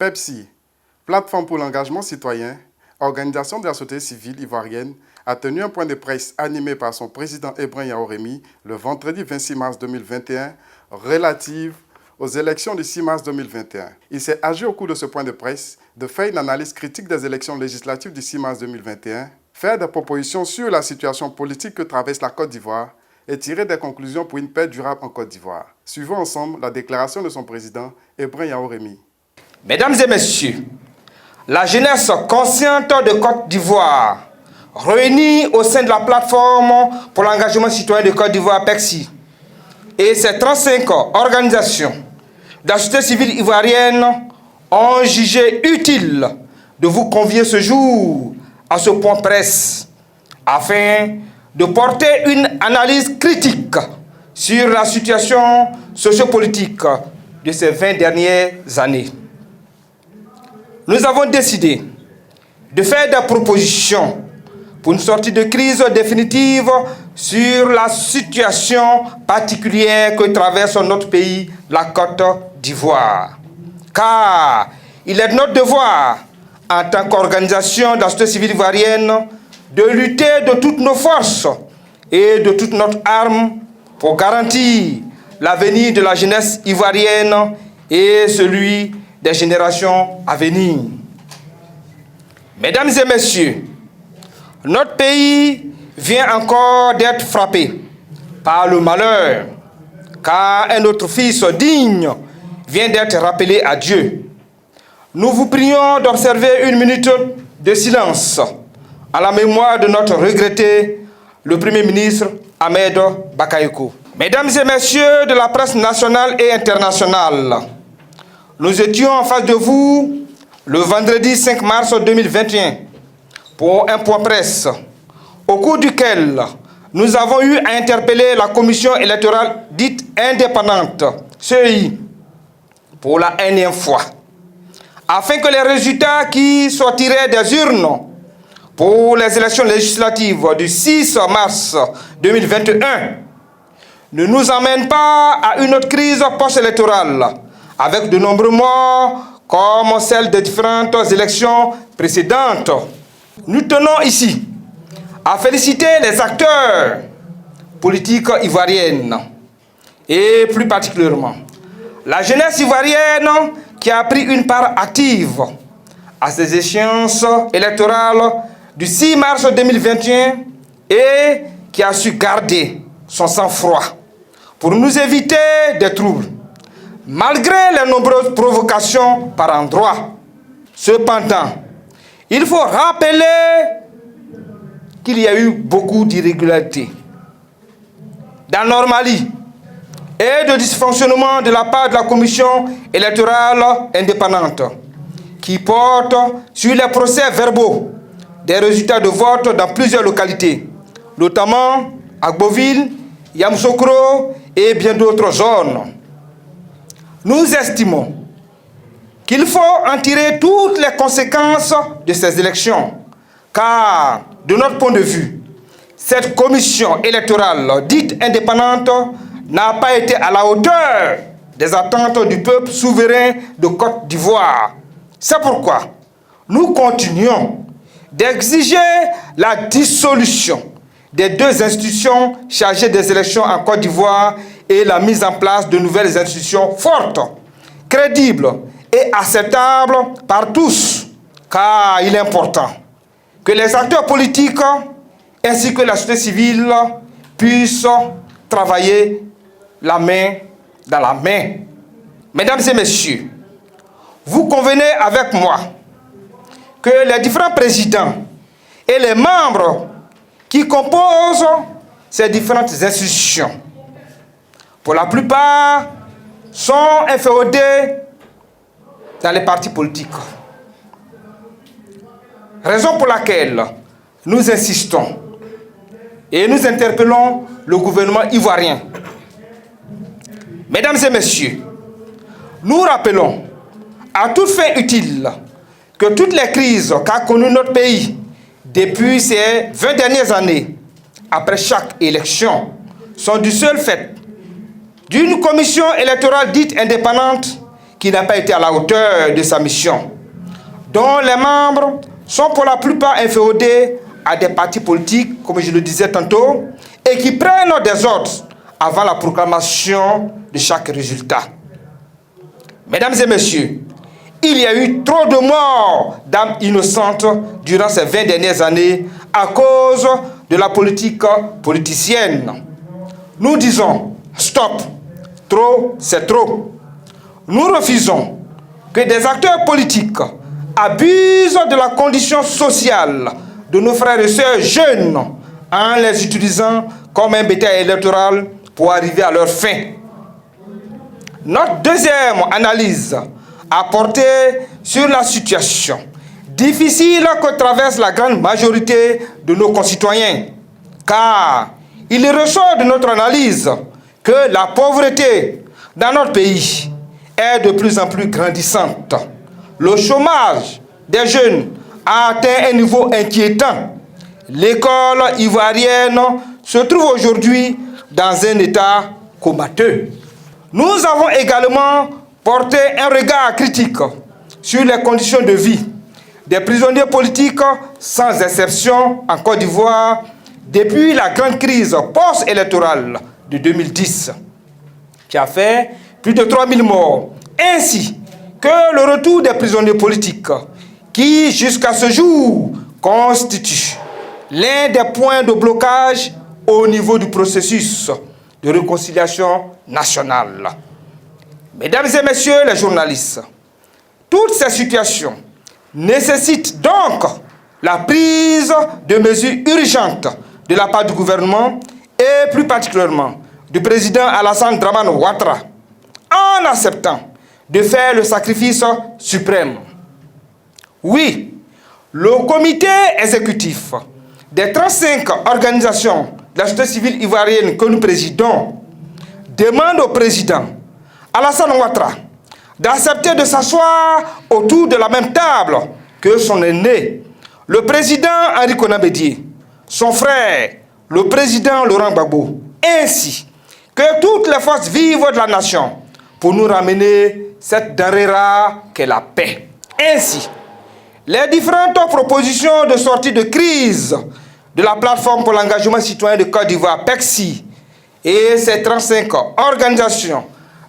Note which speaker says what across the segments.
Speaker 1: PEPSI, Plateforme pour l'engagement citoyen, organisation de la société civile ivoirienne, a tenu un point de presse animé par son président Ebrin Yaorémi le vendredi 26 mars 2021 relative aux élections du 6 mars 2021. Il s'est agi au cours de ce point de presse de faire une analyse critique des élections législatives du 6 mars 2021, faire des propositions sur la situation politique que traverse la Côte d'Ivoire et tirer des conclusions pour une paix durable en Côte d'Ivoire. Suivons ensemble la déclaration de son président Ebrin Yaorémi.
Speaker 2: Mesdames et messieurs, la jeunesse consciente de Côte d'Ivoire, réunie au sein de la plateforme pour l'engagement citoyen de Côte d'Ivoire, PEPSI, et ses 35 organisations de la société civile ivoirienne ont jugé utile de vous convier ce jour à ce point presse afin de porter une analyse critique sur la situation sociopolitique de ces 20 dernières années. Nous avons décidé de faire des propositions pour une sortie de crise définitive sur la situation particulière que traverse notre pays, la Côte d'Ivoire. Car il est de notre devoir, en tant qu'organisation de la société civile ivoirienne, de lutter de toutes nos forces et de toute notre arme pour garantir l'avenir de la jeunesse ivoirienne et celui des générations à venir. Mesdames et messieurs, notre pays vient encore d'être frappé par le malheur, car un autre fils digne vient d'être rappelé à Dieu. Nous vous prions d'observer une minute de silence à la mémoire de notre regretté, le Premier ministre Ahmed Bakayoko. Mesdames et messieurs de la presse nationale et internationale, nous étions en face de vous le vendredi 5 mars 2021 pour un point presse, au cours duquel nous avons eu à interpeller la commission électorale dite indépendante, CEI, pour la énième fois, afin que les résultats qui sortiraient des urnes pour les élections législatives du 6 mars 2021 ne nous amènent pas à une autre crise post-électorale, avec de nombreux morts comme celle des différentes élections précédentes. Nous tenons ici à féliciter les acteurs politiques ivoiriennes et plus particulièrement la jeunesse ivoirienne qui a pris une part active à ces échéances électorales du 6 mars 2021 et qui a su garder son sang-froid pour nous éviter des troubles, malgré les nombreuses provocations par endroits. Cependant, il faut rappeler qu'il y a eu beaucoup d'irrégularités, d'anomalies et de dysfonctionnements de la part de la commission électorale indépendante qui porte sur les procès verbaux des résultats de vote dans plusieurs localités, notamment à Gboville, Yamoussoukro et bien d'autres zones. Nous estimons qu'il faut en tirer toutes les conséquences de ces élections, car, de notre point de vue, cette commission électorale dite indépendante n'a pas été à la hauteur des attentes du peuple souverain de Côte d'Ivoire. C'est pourquoi nous continuons d'exiger la dissolution des deux institutions chargées des élections en Côte d'Ivoire et la mise en place de nouvelles institutions fortes, crédibles et acceptables par tous, car il est important que les acteurs politiques ainsi que la société civile puissent travailler la main dans la main. Mesdames et messieurs, vous convenez avec moi que les différents présidents et les membres qui composent ces différentes institutions, pour la plupart, sont inféodés dans les partis politiques. Raison pour laquelle nous insistons et nous interpellons le gouvernement ivoirien. Mesdames et messieurs, nous rappelons à toute fin utile que toutes les crises qu'a connues notre pays depuis ces 20 dernières années, après chaque élection, sont du seul fait d'une commission électorale dite indépendante qui n'a pas été à la hauteur de sa mission, dont les membres sont pour la plupart inféodés à des partis politiques, comme je le disais tantôt, et qui prennent des ordres avant la proclamation de chaque résultat. Mesdames et messieurs, il y a eu trop de morts d'âmes innocentes durant ces 20 dernières années à cause de la politique politicienne. Nous disons stop, trop c'est trop. Nous refusons que des acteurs politiques abusent de la condition sociale de nos frères et sœurs jeunes en les utilisant comme un bétail électoral pour arriver à leur fin. Notre deuxième analyse a porté sur la situation difficile que traverse la grande majorité de nos concitoyens, car il ressort de notre analyse que la pauvreté dans notre pays est de plus en plus grandissante. Le chômage des jeunes a atteint un niveau inquiétant. L'école ivoirienne se trouve aujourd'hui dans un état comateux. Nous avons également porté un regard critique sur les conditions de vie des prisonniers politiques sans exception en Côte d'Ivoire depuis la grande crise post-électorale de 2010, qui a fait plus de 3000 morts, ainsi que le retour des prisonniers politiques, qui jusqu'à ce jour constitue l'un des points de blocage au niveau du processus de réconciliation nationale. Mesdames et messieurs les journalistes, toutes ces situations nécessitent donc la prise de mesures urgentes de la part du gouvernement et plus particulièrement du président Alassane Dramane Ouattara, en acceptant de faire le sacrifice suprême. Oui, le comité exécutif des 35 organisations de la société civile ivoirienne que nous présidons demande au président Alassane Ouattara d'accepter de s'asseoir autour de la même table que son aîné, le président Henri Konan Bédié, son frère, le président Laurent Gbagbo, ainsi que toutes les forces vives de la nation pour nous ramener cette denrée rare qu'est la paix. Ainsi, les différentes propositions de sortie de crise de la plateforme pour l'engagement citoyen de Côte d'Ivoire, PECSI, et ces 35 organisations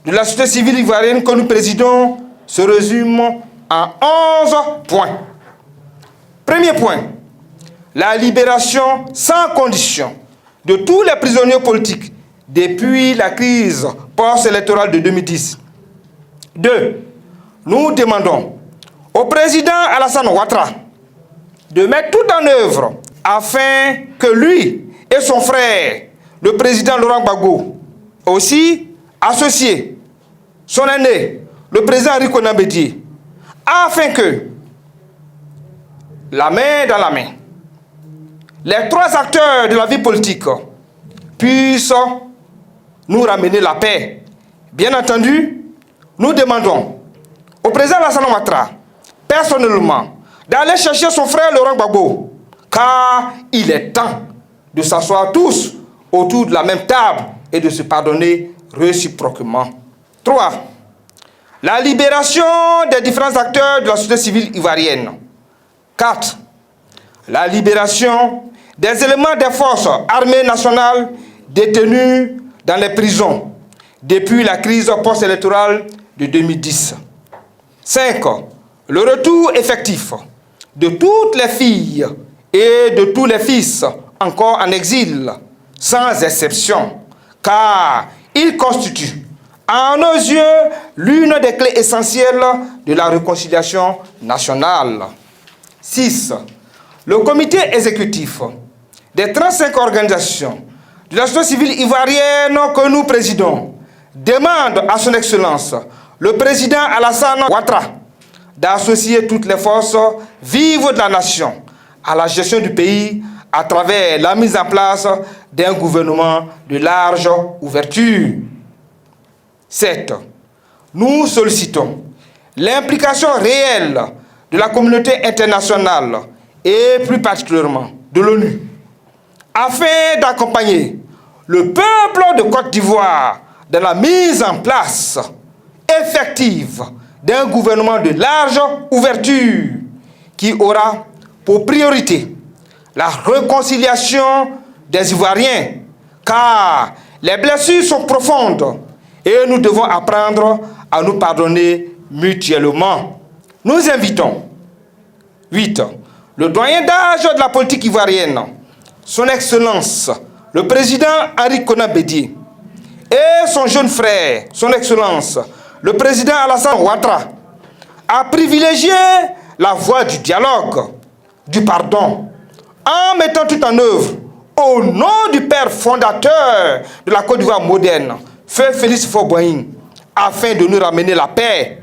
Speaker 2: de la société civile ivoirienne que nous présidons se résument en 11 points. Premier point, la libération sans condition de tous les prisonniers politiques depuis la crise post-électorale de 2010. 2. Nous demandons au président Alassane Ouattara de mettre tout en œuvre afin que lui et son frère, le président Laurent Gbagbo, aussi associé, son aîné, le président Henri Konan Bédié, afin que, la main dans la main, les trois acteurs de la vie politique puissent nous ramener la paix. Bien entendu, nous demandons au président Alassane Ouattara, personnellement, d'aller chercher son frère Laurent Gbagbo, car il est temps de s'asseoir tous autour de la même table et de se pardonner réciproquement. 3. La libération des différents acteurs de la société civile ivoirienne. 4. La libération des éléments des forces armées nationales détenus dans les prisons depuis la crise post-électorale de 2010. 5. Le retour effectif de toutes les filles et de tous les fils encore en exil, sans exception, car ils constituent, à nos yeux, l'une des clés essentielles de la réconciliation nationale. 6. Le comité exécutif des 35 organisations de la société civile ivoirienne que nous présidons demande à son Excellence, le président Alassane Ouattara, d'associer toutes les forces vives de la nation à la gestion du pays à travers la mise en place d'un gouvernement de large ouverture. 7. Nous sollicitons l'implication réelle de la communauté internationale et plus particulièrement de l'ONU afin d'accompagner le peuple de Côte d'Ivoire dans la mise en place effective d'un gouvernement de large ouverture qui aura pour priorité la réconciliation des Ivoiriens, car les blessures sont profondes et nous devons apprendre à nous pardonner mutuellement. Nous invitons 8. Le doyen d'âge de la politique ivoirienne, son Excellence, le président Henri Konan Bédié, et son jeune frère, son Excellence, le président Alassane Ouattara, a privilégié la voie du dialogue, du pardon, en mettant tout en œuvre au nom du père fondateur de la Côte d'Ivoire moderne, Feu Félix Faure-Boigny, afin de nous ramener la paix,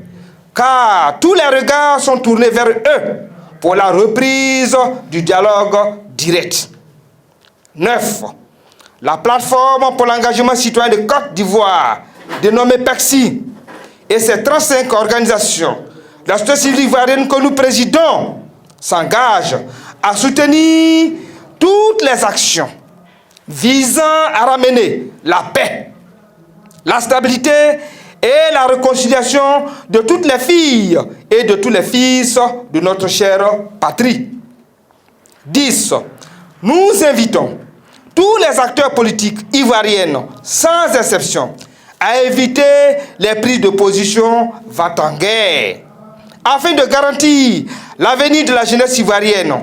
Speaker 2: car tous les regards sont tournés vers eux pour la reprise du dialogue direct. 9. La plateforme pour l'engagement citoyen de Côte d'Ivoire, dénommée PECSI, et ses 35 organisations de la société civile ivoirienne que nous présidons, s'engagent à soutenir toutes les actions visant à ramener la paix, la stabilité et la réconciliation de toutes les filles et de tous les fils de notre chère patrie. 10. Nous invitons tous les acteurs politiques ivoiriens, sans exception, à éviter les prises de position va-t-en-guerre, afin de garantir l'avenir de la jeunesse ivoirienne,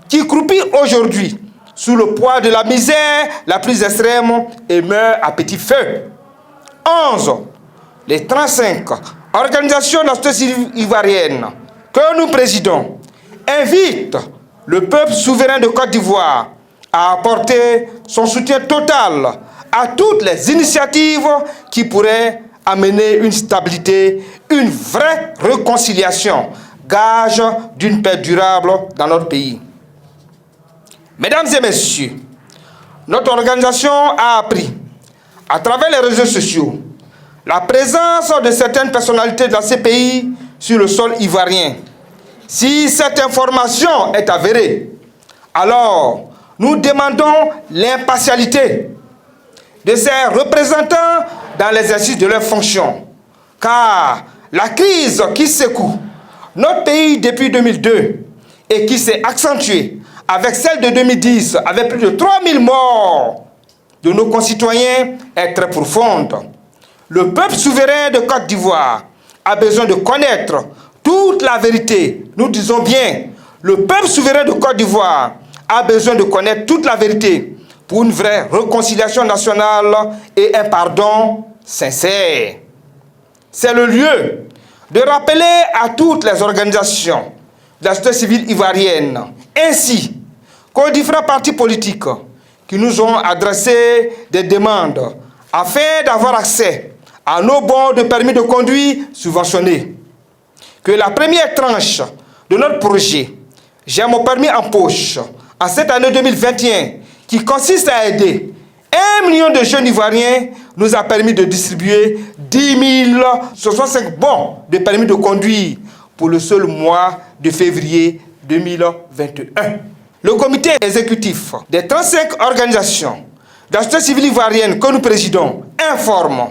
Speaker 2: qui croupit aujourd'hui sous le poids de la misère la plus extrême et meurt à petit feu. 11. Les 35 organisations de la société civile ivoirienne que nous présidons invitent le peuple souverain de Côte d'Ivoire à apporter son soutien total à toutes les initiatives qui pourraient amener une stabilité, une vraie réconciliation, gage d'une paix durable dans notre pays. Mesdames et messieurs, notre organisation a appris, à travers les réseaux sociaux, la présence de certaines personnalités de la CPI sur le sol ivoirien. Si cette information est avérée, alors nous demandons l'impartialité de ces représentants dans l'exercice de leurs fonctions. Car la crise qui secoue notre pays depuis 2002 et qui s'est accentuée avec celle de 2010, avec plus de 3000 morts de nos concitoyens, est très profonde. Le peuple souverain de Côte d'Ivoire a besoin de connaître toute la vérité. Nous disons bien, le peuple souverain de Côte d'Ivoire a besoin de connaître toute la vérité pour une vraie réconciliation nationale et un pardon sincère. C'est le lieu de rappeler à toutes les organisations de la société civile ivoirienne, ainsi qu'aux différents partis politiques qui nous ont adressé des demandes afin d'avoir accès à nos bons de permis de conduire subventionnés, que la première tranche de notre projet « J'ai mon permis en poche » en cette année 2021, qui consiste à aider 1 million de jeunes Ivoiriens, nous a permis de distribuer 10 065 bons de permis de conduire pour le seul mois de février 2021. Le comité exécutif des 35 organisations de la société civile ivoirienne que nous présidons informe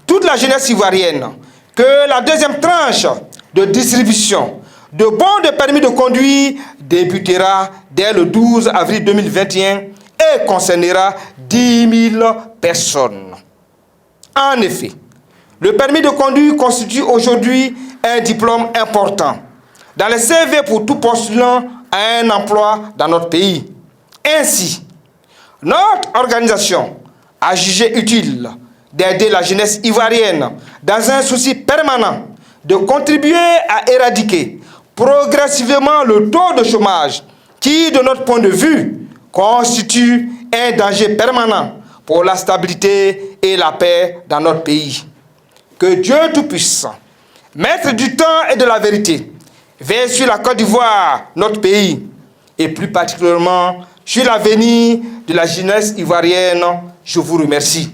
Speaker 2: toute la jeunesse ivoirienne que la deuxième tranche de distribution de bons de permis de conduire débutera dès le 12 avril 2021 et concernera 10 000 personnes. En effet, le permis de conduire constitue aujourd'hui un diplôme important dans les CV pour tout postulant à un emploi dans notre pays. Ainsi, notre organisation a jugé utile d'aider la jeunesse ivoirienne dans un souci permanent de contribuer à éradiquer progressivement le taux de chômage qui, de notre point de vue, constitue un danger permanent pour la stabilité et la paix dans notre pays. Que Dieu Tout-Puissant, maître du temps et de la vérité, veille sur la Côte d'Ivoire, notre pays, et plus particulièrement sur l'avenir de la jeunesse ivoirienne. Je vous remercie.